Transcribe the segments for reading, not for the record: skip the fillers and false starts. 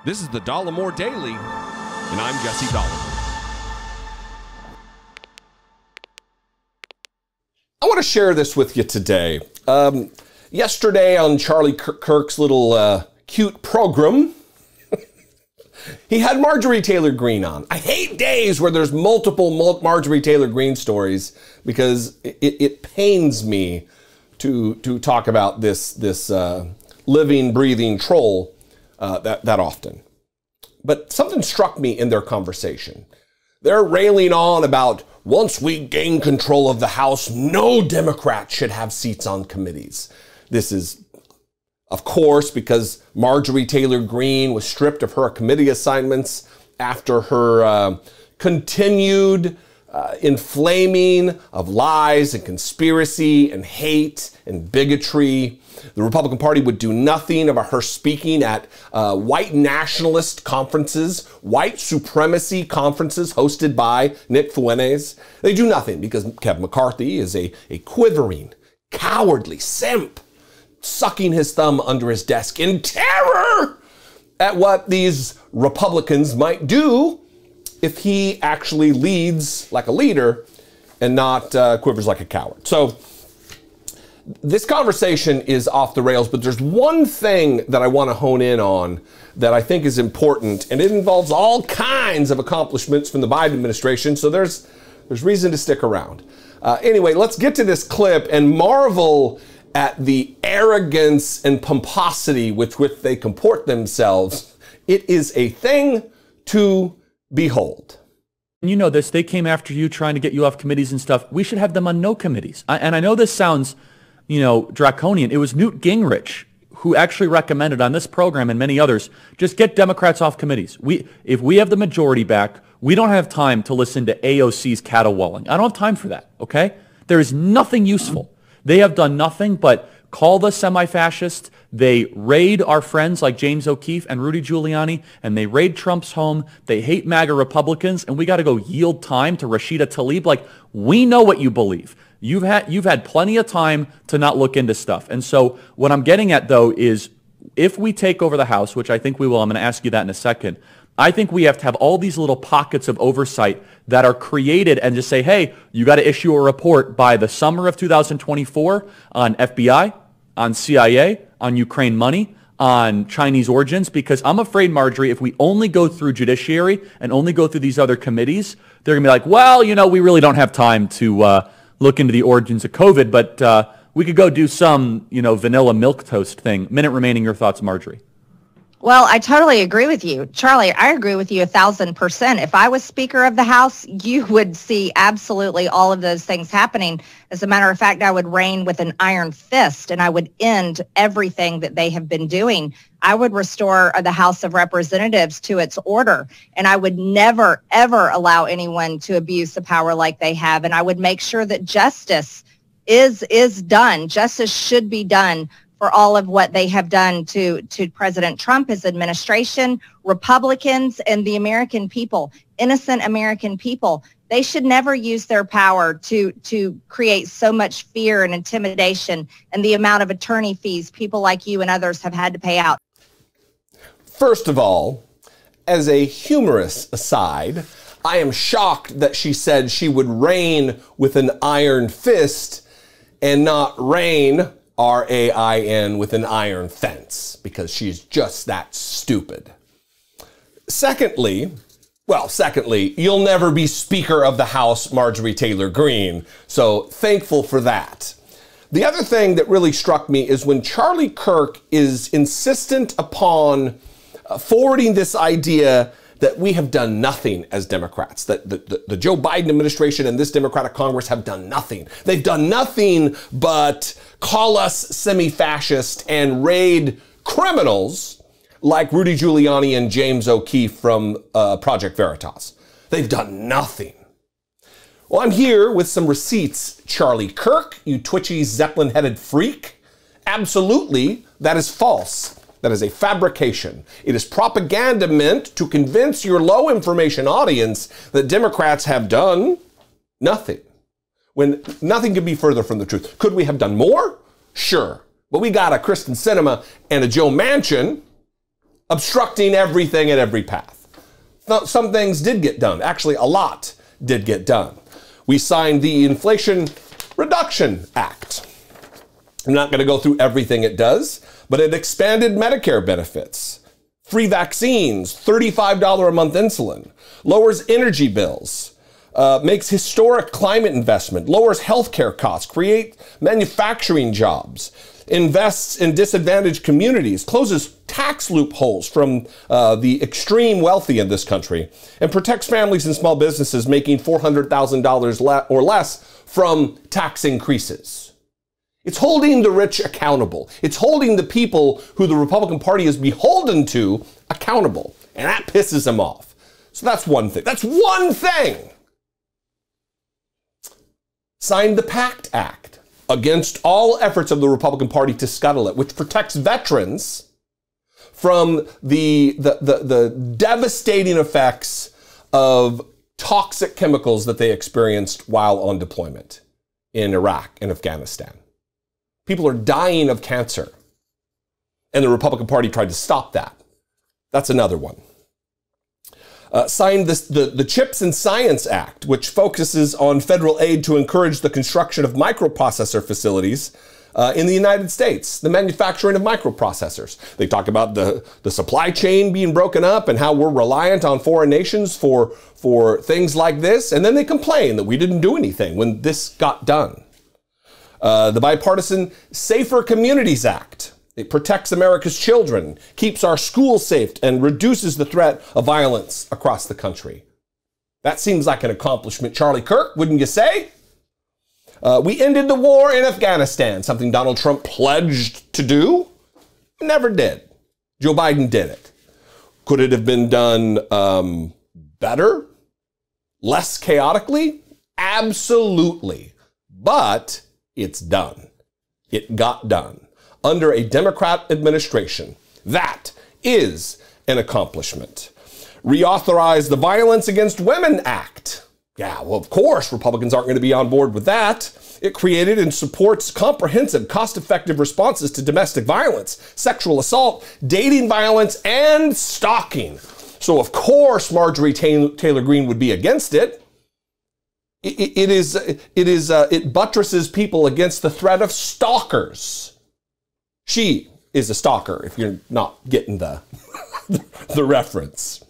This is the Dollemore Daily, and I'm Jesse Dollemore. I want to share this with you today. Yesterday on Charlie Kirk's little cute program, he had Marjorie Taylor Greene on. I hate days where there's multiple Marjorie Taylor Greene stories because it pains me to talk about this living, breathing troll that often. But something struck me in their conversation. They're railing on about once we gain control of the House, no Democrat should have seats on committees. This is, of course, because Marjorie Taylor Greene was stripped of her committee assignments after her continued inflaming of lies and conspiracy and hate and bigotry. The Republican Party would do nothing about her speaking at white nationalist conferences, white supremacy conferences hosted by Nick Fuentes. They do nothing because Kevin McCarthy is a quivering, cowardly simp, sucking his thumb under his desk in terror at what these Republicans might do if he actually leads like a leader and not quivers like a coward. So this conversation is off the rails, but there's one thing that I want to hone in on that I think is important, and it involves all kinds of accomplishments from the Biden administration, so there's reason to stick around. Anyway, let's get to this clip and marvel at the arrogance and pomposity with which they comport themselves. It is a thing to behold. You know this, they came after you trying to get you off committees and stuff. We should have them on no committees. And I know this sounds, draconian. It was Newt Gingrich who actually recommended on this program and many others, just get Democrats off committees. If we have the majority back, we don't have time to listen to AOC's caterwauling. I don't have time for that, okay? There is nothing useful. They have done nothing but call the semi-fascists. They raid our friends like James O'Keefe and Rudy Giuliani, and they raid Trump's home. They hate MAGA Republicans, and we got to go yield time to Rashida Tlaib. Like, we know what you believe. You've had plenty of time to not look into stuff. And so what I'm getting at, though, is if we take over the House, which I think we will, I'm going to ask you that in a second, I think we have to have all these little pockets of oversight that are created and just say, hey, you got to issue a report by the summer of 2024 on FBI, on CIA, on Ukraine money, on Chinese origins, because I'm afraid, Marjorie, if we only go through judiciary and only go through these other committees, they're going to be like, well, we really don't have time to look into the origins of COVID, but we could go do some, vanilla milquetoast thing. Minute remaining, your thoughts, Marjorie. Well, I totally agree with you. Charlie, I agree with you 1,000%. If I was Speaker of the House, you would see absolutely all of those things happening. As a matter of fact, I would reign with an iron fist and I would end everything that they have been doing. I would restore the House of Representatives to its order, and I would never, ever allow anyone to abuse the power like they have. And I would make sure that justice is done. Justice should be done for all of what they have done to President Trump, his administration, Republicans, and the American people, innocent American people. They should never use their power to create so much fear and intimidation and the amount of attorney fees people like you and others have had to pay out. First of all, as a humorous aside, I am shocked that she said she would reign with an iron fist and not reign, R-A-I-N, with an iron fence, because she's just that stupid. Secondly, you'll never be Speaker of the House, Marjorie Taylor Greene, so thankful for that. The other thing that really struck me is when Charlie Kirk is insistent upon forwarding this idea that we have done nothing as Democrats, that the Joe Biden administration and this Democratic Congress have done nothing. They've done nothing but call us semi-fascist and raid criminals like Rudy Giuliani and James O'Keefe from Project Veritas. They've done nothing. Well, I'm here with some receipts, Charlie Kirk, you twitchy Zeppelin-headed freak. Absolutely, that is false. That is a fabrication. It is propaganda meant to convince your low information audience that Democrats have done nothing, when nothing could be further from the truth. Could we have done more? Sure. But we got a Kristen Sinema and a Joe Manchin obstructing everything at every path. Some things did get done. Actually, a lot did get done. We signed the Inflation Reduction Act. I'm not going to go through everything it does, but it expanded Medicare benefits, free vaccines, $35 a month insulin, lowers energy bills, makes historic climate investment, lowers healthcare costs, create manufacturing jobs, invests in disadvantaged communities, closes tax loopholes from the extreme wealthy in this country, and protects families and small businesses making $400,000 or less from tax increases. It's holding the rich accountable. It's holding the people who the Republican Party is beholden to accountable. And that pisses them off. So that's one thing. That's one thing. Signed the PACT Act against all efforts of the Republican Party to scuttle it, which protects veterans from the devastating effects of toxic chemicals that they experienced while on deployment in Iraq and Afghanistan. People are dying of cancer. And the Republican Party tried to stop that. That's another one. Signed the Chips and Science Act, which focuses on federal aid to encourage the construction of microprocessor facilities in the United States, the manufacturing of microprocessors. They talk about the supply chain being broken up and how we're reliant on foreign nations for things like this. And then they complain that we didn't do anything when this got done. The bipartisan Safer Communities Act. It protects America's children, keeps our schools safe, and reduces the threat of violence across the country. That seems like an accomplishment, Charlie Kirk, wouldn't you say? We ended the war in Afghanistan, something Donald Trump pledged to do. Never did. Joe Biden did it. Could it have been done better? Less chaotically? Absolutely. But it's done. It got done under a Democrat administration. That is an accomplishment. Reauthorize the Violence Against Women Act. Yeah, well, of course, Republicans aren't going to be on board with that. It created and supports comprehensive, cost-effective responses to domestic violence, sexual assault, dating violence, and stalking. So, of course, Marjorie Taylor Greene would be against it. It buttresses people against the threat of stalkers. She is a stalker, if you're not getting the reference.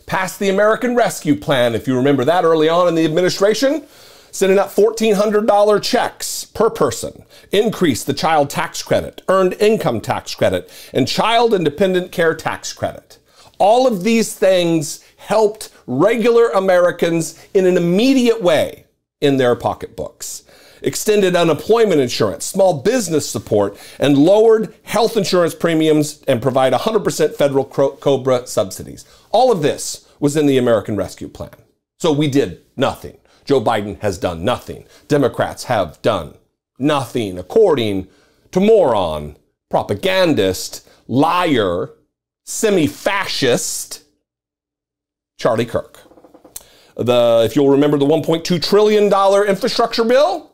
Passed the American Rescue Plan, if you remember that early on in the administration, sending out $1,400 checks per person, increased the child tax credit, earned income tax credit, and child and dependent care tax credit. All of these things helped regular Americans in an immediate way in their pocketbooks. Extended unemployment insurance, small business support, and lowered health insurance premiums and provide 100% federal COBRA subsidies. All of this was in the American Rescue Plan. So we did nothing. Joe Biden has done nothing. Democrats have done nothing, according to moron, propagandist, liar, semi-fascist, Charlie Kirk. If you'll remember the $1.2 trillion infrastructure bill,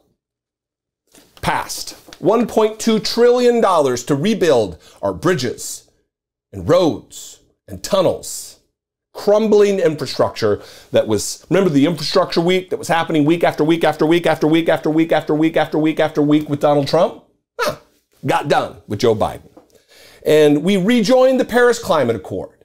passed. $1.2 trillion to rebuild our bridges and roads and tunnels. Crumbling infrastructure that was, remember the infrastructure week that was happening week after week after week after week after week after week after week after week with Donald Trump? Got done with Joe Biden. And we rejoined the Paris Climate Accord.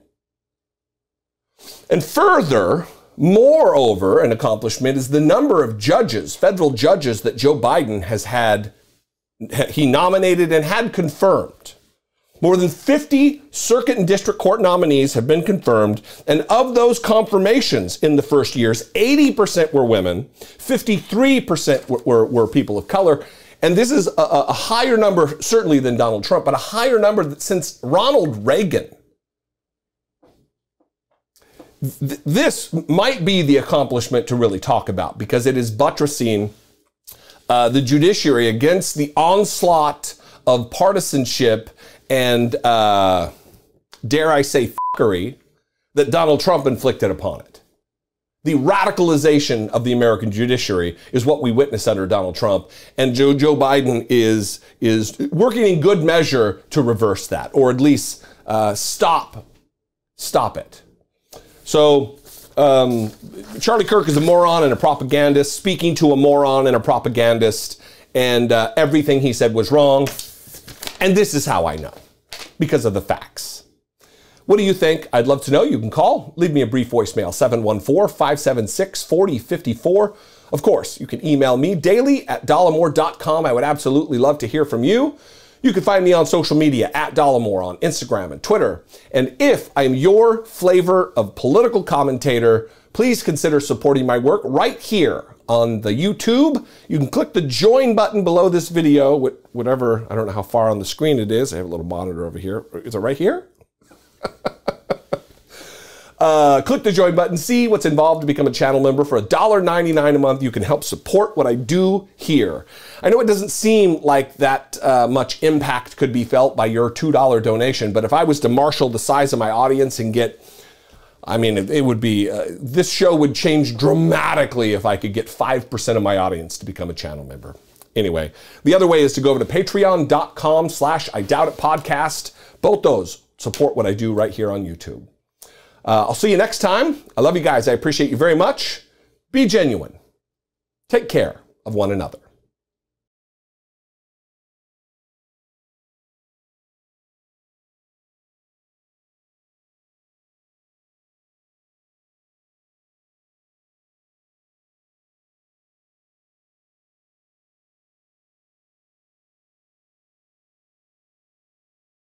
And further, moreover, an accomplishment is the number of judges, federal judges that Joe Biden has had, he nominated and had confirmed. More than 50 circuit and district court nominees have been confirmed, and of those confirmations in the first years, 80% were women, 53% were people of color, and this is a higher number, certainly than Donald Trump, but a higher number since Ronald Reagan. This might be the accomplishment to really talk about because it is buttressing the judiciary against the onslaught of partisanship and, dare I say, fuckery that Donald Trump inflicted upon it. The radicalization of the American judiciary is what we witnessed under Donald Trump, and Joe Biden is working in good measure to reverse that, or at least Stop it. So Charlie Kirk is a moron and a propagandist, speaking to a moron and a propagandist, and everything he said was wrong. And this is how I know, because of the facts. What do you think? I'd love to know. You can call, leave me a brief voicemail, 714-576-4054. Of course, you can email me daily at dollemore.com. I would absolutely love to hear from you. You can find me on social media at Dollemore on Instagram and Twitter. And if I'm your flavor of political commentator, please consider supporting my work right here on the YouTube. You can click the join button below this video, whatever, I don't know how far on the screen it is. I have a little monitor over here. Is it right here? Click the join button, see what's involved to become a channel member. For $1.99 a month, you can help support what I do here. I know it doesn't seem like that much impact could be felt by your $2 donation, but if I was to marshal the size of my audience and get, I mean, it would be, this show would change dramatically if I could get 5% of my audience to become a channel member. Anyway, the other way is to go over to patreon.com/IDoubtItPodcast. Both those support what I do right here on YouTube. I'll see you next time. I love you guys. I appreciate you very much. Be genuine. Take care of one another.